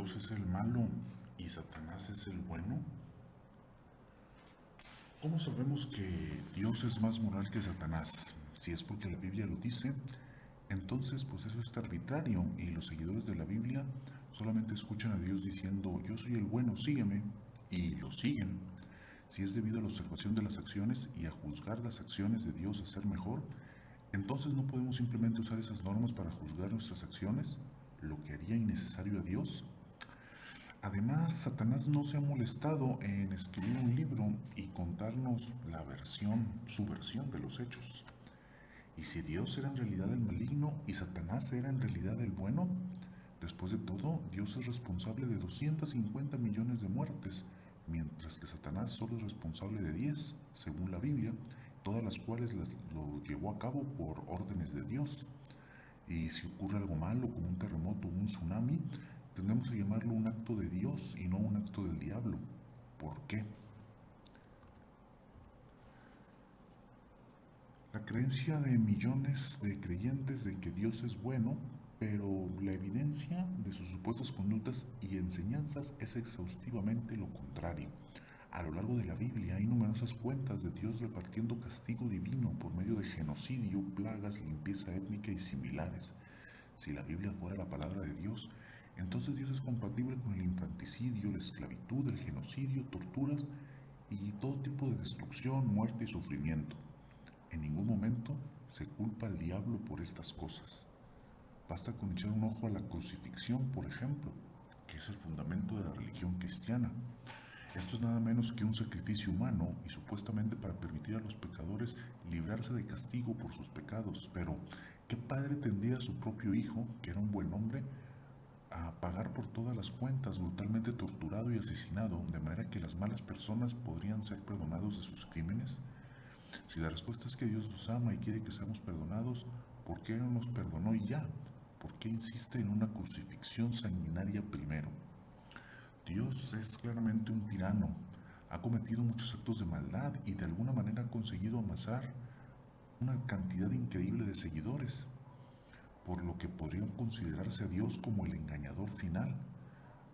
Dios es el malo y Satanás es el bueno? ¿Cómo sabemos que Dios es más moral que Satanás? Si es porque la Biblia lo dice, entonces pues eso es arbitrario y los seguidores de la Biblia solamente escuchan a Dios diciendo yo soy el bueno, sígueme, y lo siguen. Si es debido a la observación de las acciones y a juzgar las acciones de Dios a ser mejor, entonces no podemos simplemente usar esas normas para juzgar nuestras acciones, lo que haría innecesario a Dios. Además, Satanás no se ha molestado en escribir un libro y contarnos su versión de los hechos. ¿Y si Dios era en realidad el maligno y Satanás era en realidad el bueno? Después de todo, Dios es responsable de 250 millones de muertes, mientras que Satanás solo es responsable de 10, según la Biblia, todas las cuales lo llevó a cabo por órdenes de Dios. Y si ocurre algo malo, como un terremoto o un tsunami, tendremos que llamarlo un acto de Dios y no un acto del diablo. ¿Por qué? La creencia de millones de creyentes de que Dios es bueno, pero la evidencia de sus supuestas conductas y enseñanzas es exhaustivamente lo contrario. A lo largo de la Biblia hay numerosas cuentas de Dios repartiendo castigo divino por medio de genocidio, plagas, limpieza étnica y similares. Si la Biblia fuera la palabra de Dios, entonces Dios es compatible con el infanticidio, la esclavitud, el genocidio, torturas y todo tipo de destrucción, muerte y sufrimiento. En ningún momento se culpa al diablo por estas cosas. Basta con echar un ojo a la crucifixión, por ejemplo, que es el fundamento de la religión cristiana. Esto es nada menos que un sacrificio humano y supuestamente para permitir a los pecadores librarse de castigo por sus pecados. Pero, ¿qué padre tendría a su propio hijo, que era un buen hombre, a pagar por todas las cuentas, brutalmente torturado y asesinado, de manera que las malas personas podrían ser perdonados de sus crímenes? Si la respuesta es que Dios nos ama y quiere que seamos perdonados, ¿por qué no nos perdonó y ya? ¿Por qué insiste en una crucifixión sanguinaria primero? Dios es claramente un tirano. Ha cometido muchos actos de maldad y de alguna manera ha conseguido amasar una cantidad increíble de seguidores, por lo que podrían considerarse a Dios como el engañador final.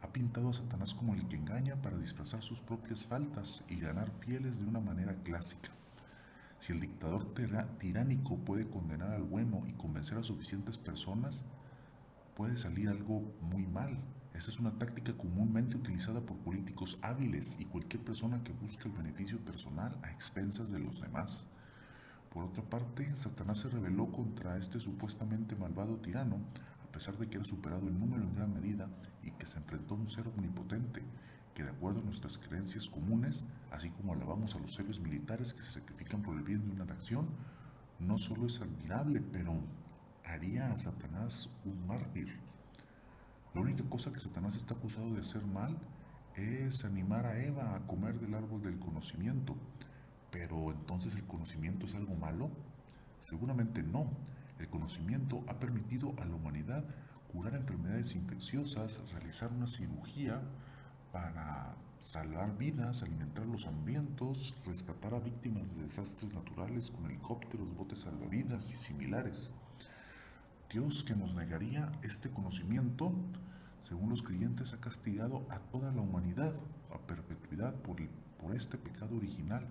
Ha pintado a Satanás como el que engaña para disfrazar sus propias faltas y ganar fieles de una manera clásica. Si el dictador tiránico puede condenar al bueno y convencer a suficientes personas, puede salir algo muy mal. Esta es una táctica comúnmente utilizada por políticos hábiles y cualquier persona que busque el beneficio personal a expensas de los demás. Por otra parte, Satanás se rebeló contra este supuestamente malvado tirano, a pesar de que era superado en número en gran medida y que se enfrentó a un ser omnipotente, que de acuerdo a nuestras creencias comunes, así como alabamos a los héroes militares que se sacrifican por el bien de una nación, no solo es admirable, pero haría a Satanás un mártir. La única cosa que Satanás está acusado de hacer mal es animar a Eva a comer del árbol del conocimiento. Pero entonces ¿el conocimiento es algo malo? Seguramente no. El conocimiento ha permitido a la humanidad curar enfermedades infecciosas, realizar una cirugía para salvar vidas, alimentar los hambrientos, rescatar a víctimas de desastres naturales con helicópteros, botes salvavidas y similares. Dios, que nos negaría este conocimiento, según los creyentes, ha castigado a toda la humanidad a perpetuidad por este pecado original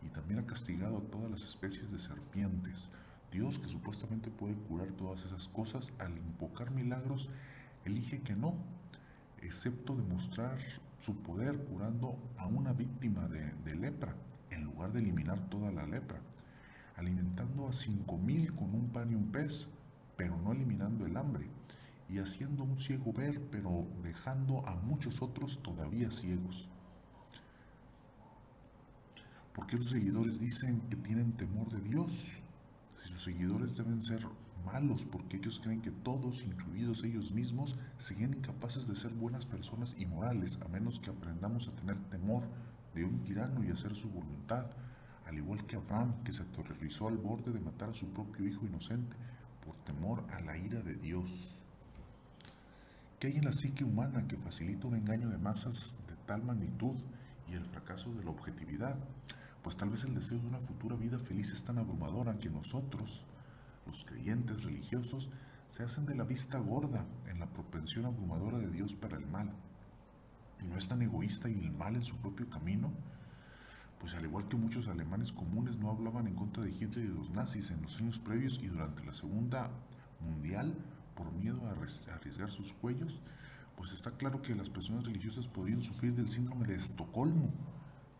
y también ha castigado a todas las especies de serpientes. Dios, que supuestamente puede curar todas esas cosas, al invocar milagros, elige que no, excepto demostrar su poder curando a una víctima de lepra, en lugar de eliminar toda la lepra, alimentando a 5,000 con un pan y un pez, pero no eliminando el hambre, y haciendo a un ciego ver, pero dejando a muchos otros todavía ciegos. ¿Por qué los seguidores dicen que tienen temor de Dios? Si sus seguidores deben ser malos porque ellos creen que todos, incluidos ellos mismos, serían incapaces de ser buenas personas y morales a menos que aprendamos a tener temor de un tirano y hacer su voluntad, al igual que Abraham, que se aterrorizó al borde de matar a su propio hijo inocente por temor a la ira de Dios. ¿Qué hay en la psique humana que facilita un engaño de masas de tal magnitud y el fracaso de la objetividad? Pues tal vez el deseo de una futura vida feliz es tan abrumadora que nosotros, los creyentes religiosos, se hacen de la vista gorda en la propensión abrumadora de Dios para el mal. Y no es tan egoísta y el mal en su propio camino, pues al igual que muchos alemanes comunes no hablaban en contra de Hitler y de los nazis en los años previos y durante la Segunda Mundial por miedo a arriesgar sus cuellos, pues está claro que las personas religiosas podrían sufrir del síndrome de Estocolmo.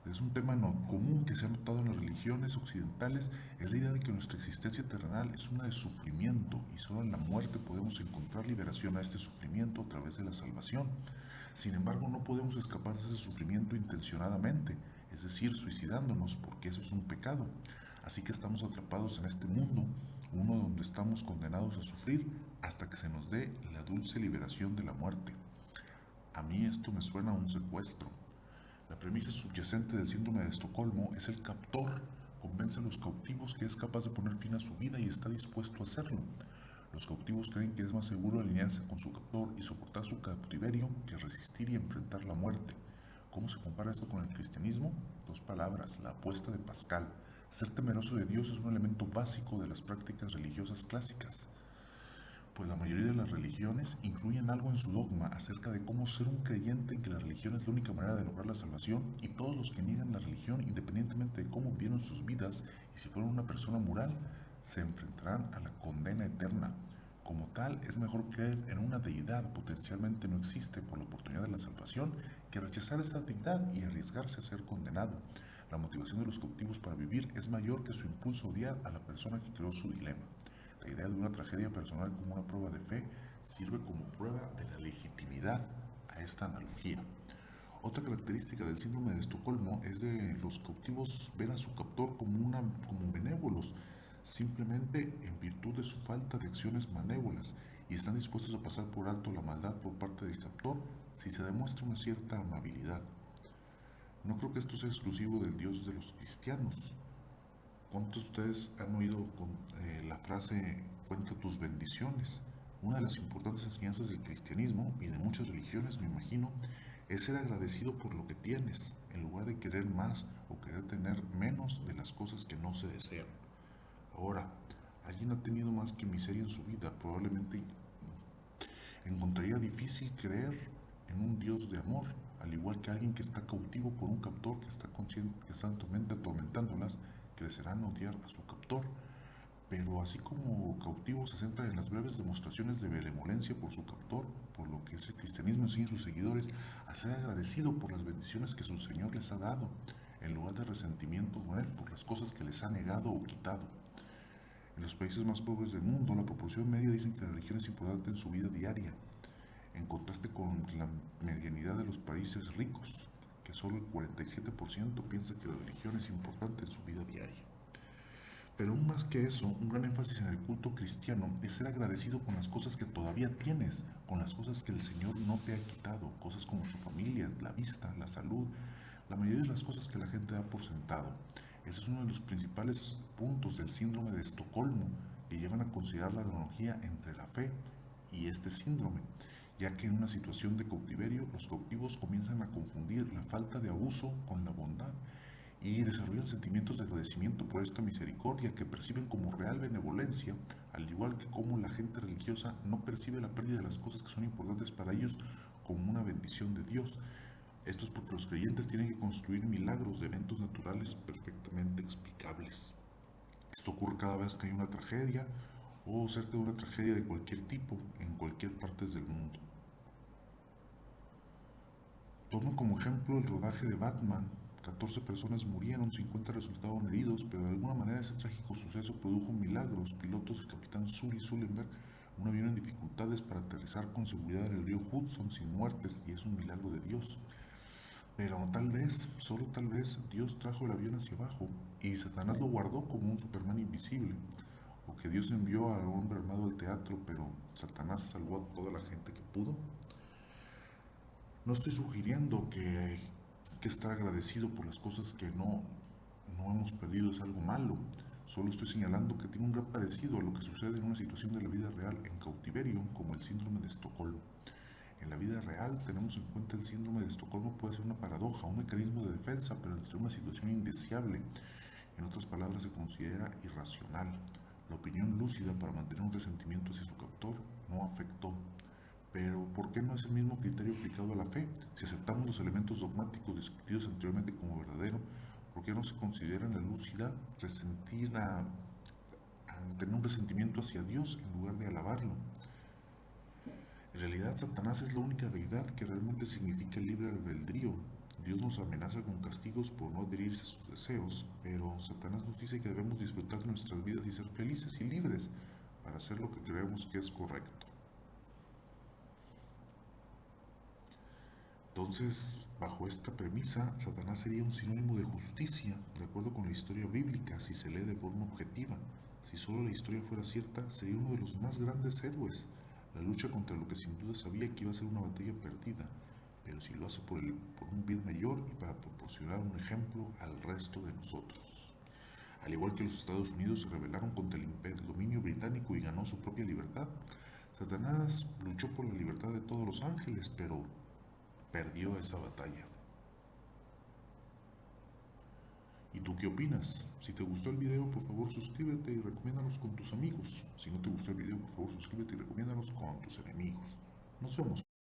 Es un tema no común que se ha notado en las religiones occidentales, es la idea de que nuestra existencia terrenal es una de sufrimiento y solo en la muerte podemos encontrar liberación a este sufrimiento a través de la salvación. Sin embargo, no podemos escapar de ese sufrimiento intencionadamente, es decir, suicidándonos, porque eso es un pecado. Así que estamos atrapados en este mundo, uno donde estamos condenados a sufrir hasta que se nos dé la dulce liberación de la muerte. A mí esto me suena a un secuestro. La premisa subyacente del síndrome de Estocolmo es el captor. Convence a los cautivos que es capaz de poner fin a su vida y está dispuesto a hacerlo. Los cautivos creen que es más seguro alinearse con su captor y soportar su cautiverio que resistir y enfrentar la muerte. ¿Cómo se compara esto con el cristianismo? Dos palabras, la apuesta de Pascal. Ser temeroso de Dios es un elemento básico de las prácticas religiosas clásicas, pues la mayoría de las religiones incluyen algo en su dogma acerca de cómo ser un creyente en que la religión es la única manera de lograr la salvación, y todos los que niegan la religión, independientemente de cómo vivieron sus vidas y si fueron una persona moral, se enfrentarán a la condena eterna. Como tal, es mejor creer en una deidad potencialmente no existe por la oportunidad de la salvación que rechazar esa deidad y arriesgarse a ser condenado. La motivación de los cautivos para vivir es mayor que su impulso a odiar a la persona que creó su dilema. La idea de una tragedia personal como una prueba de fe sirve como prueba de la legitimidad a esta analogía. Otra característica del síndrome de Estocolmo es de los cautivos ven a su captor como benévolos, simplemente en virtud de su falta de acciones malévolas, y están dispuestos a pasar por alto la maldad por parte del captor si se demuestra una cierta amabilidad. No creo que esto sea exclusivo del Dios de los cristianos. ¿Cuántos de ustedes han oído la frase cuenta tus bendiciones? Una de las importantes enseñanzas del cristianismo y de muchas religiones, me imagino, es ser agradecido por lo que tienes, en lugar de querer más o querer tener menos de las cosas que no se desean. Ahora, alguien ha tenido más que miseria en su vida, probablemente encontraría difícil creer en un Dios de amor, al igual que alguien que está cautivo por un captor que está constantemente atormentándolas, crecerán a odiar a su captor. Pero así como cautivo se centra en las breves demostraciones de benevolencia por su captor, por lo que ese cristianismo enseña a sus seguidores a ser agradecido por las bendiciones que su Señor les ha dado, en lugar de resentimiento con Él por las cosas que les ha negado o quitado. En los países más pobres del mundo, la proporción media dicen que la religión es importante en su vida diaria, en contraste con la medianidad de los países ricos, que solo el 47% piensa que la religión es importante en su vida diaria. Pero aún más que eso, un gran énfasis en el culto cristiano es ser agradecido con las cosas que todavía tienes, con las cosas que el Señor no te ha quitado, cosas como su familia, la vista, la salud, la mayoría de las cosas que la gente da por sentado. Ese es uno de los principales puntos del síndrome de Estocolmo que llevan a considerar la analogía entre la fe y este síndrome, ya que en una situación de cautiverio los cautivos comienzan a confundir la falta de abuso con la bondad y desarrollan sentimientos de agradecimiento por esta misericordia que perciben como real benevolencia, al igual que como la gente religiosa no percibe la pérdida de las cosas que son importantes para ellos como una bendición de Dios. Esto es porque los creyentes tienen que construir milagros de eventos naturales perfectamente explicables. Esto ocurre cada vez que hay una tragedia o cerca de una tragedia de cualquier tipo en cualquier parte del mundo. Tomo como ejemplo el rodaje de Batman. 14 personas murieron, 50 resultaron heridos, pero de alguna manera ese trágico suceso produjo milagros. Pilotos, el capitán Sully Sullenberg, un avión en dificultades para aterrizar con seguridad en el río Hudson sin muertes, y es un milagro de Dios. Pero tal vez, solo tal vez, Dios trajo el avión hacia abajo y Satanás lo guardó como un Superman invisible. O que Dios envió a un hombre armado al teatro, pero Satanás salvó a toda la gente que pudo. No estoy sugiriendo que hay que estar agradecido por las cosas que no hemos perdido es algo malo. Solo estoy señalando que tiene un gran parecido a lo que sucede en una situación de la vida real en cautiverio, como el síndrome de Estocolmo. En la vida real tenemos en cuenta el síndrome de Estocolmo puede ser una paradoja, un mecanismo de defensa, pero entre una situación indeseable. En otras palabras, se considera irracional. La opinión lúcida para mantener un resentimiento hacia su captor no afectó. Pero, ¿por qué no es el mismo criterio aplicado a la fe? Si aceptamos los elementos dogmáticos discutidos anteriormente como verdadero, ¿por qué no se considera la lúcida resentir al tener un resentimiento hacia Dios en lugar de alabarlo? En realidad, Satanás es la única deidad que realmente significa el libre albedrío. Dios nos amenaza con castigos por no adherirse a sus deseos, pero Satanás nos dice que debemos disfrutar de nuestras vidas y ser felices y libres para hacer lo que creemos que es correcto. Entonces, bajo esta premisa, Satanás sería un sinónimo de justicia, de acuerdo con la historia bíblica, si se lee de forma objetiva. Si solo la historia fuera cierta, sería uno de los más grandes héroes. La lucha contra lo que sin duda sabía que iba a ser una batalla perdida, pero si lo hace por un bien mayor y para proporcionar un ejemplo al resto de nosotros. Al igual que los Estados Unidos se rebelaron contra el dominio británico y ganó su propia libertad, Satanás luchó por la libertad de todos los ángeles, pero perdió esa batalla. ¿Y tú qué opinas? Si te gustó el video, por favor suscríbete y recomiéndanos con tus amigos. Si no te gustó el video, por favor suscríbete y recomiéndanos con tus enemigos. Nos vemos.